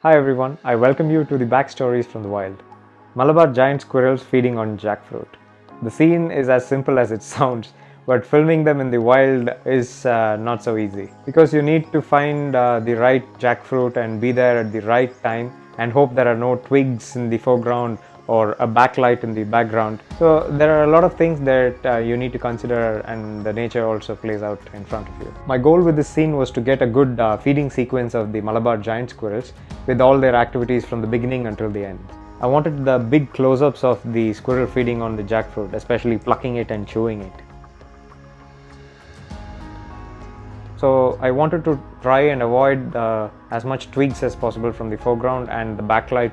Hi everyone, I welcome you to the backstories from the wild. Malabar Giant Squirrels feeding on jackfruit. The scene is as simple as it sounds, but filming them in the wild is not so easy because you need to find the right jackfruit and be there at the right time and hope there are no twigs in the foreground or a backlight in the background. So there are a lot of things that you need to consider, and the nature also plays out in front of you. My goal with this scene was to get a good feeding sequence of the Malabar Giant Squirrels with all their activities from the beginning until the end. I wanted the big close-ups of the squirrel feeding on the jackfruit, especially plucking it and chewing it. So I wanted to try and avoid as much twigs as possible from the foreground and the backlight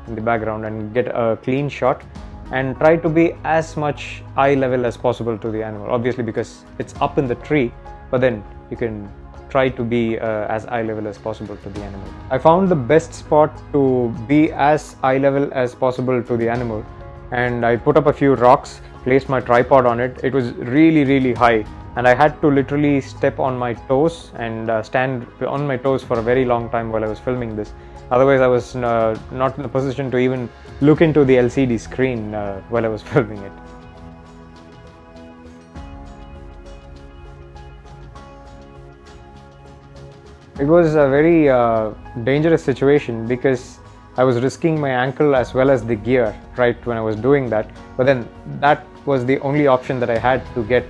in the background and get a clean shot, and try to be as much eye level as possible to the animal, obviously because it's up in the tree, but then you can try to be as eye level as possible to the animal. I found the best spot to be as eye level as possible to the animal, and I put up a few rocks, placed my tripod on it. It was really high, and I had to literally step on my toes and stand on my toes for a very long time while I was filming this. Otherwise I was not in a position to even look into the LCD screen while I was filming it. It was a very dangerous situation because I was risking my ankle as well as the gear right when I was doing that, but then that was the only option that I had to get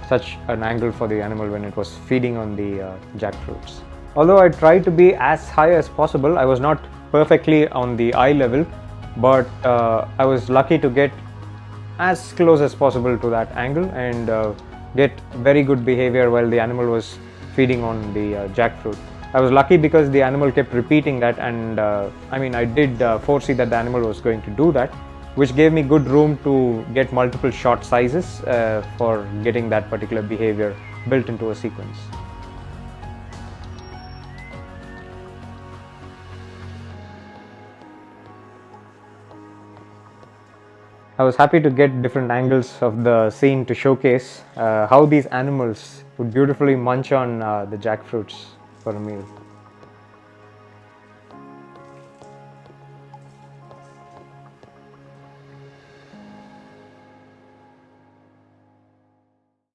such an angle for the animal when it was feeding on the jackfruits. Although I tried to be as high as possible, I was not perfectly on the eye level, but I was lucky to get as close as possible to that angle and get very good behavior while the animal was feeding on the jackfruit. I was lucky because the animal kept repeating that, and I did foresee that the animal was going to do that, which gave me good room to get multiple shot sizes for getting that particular behavior built into a sequence. I was happy to get different angles of the scene to showcase how these animals would beautifully munch on the jackfruits for a meal.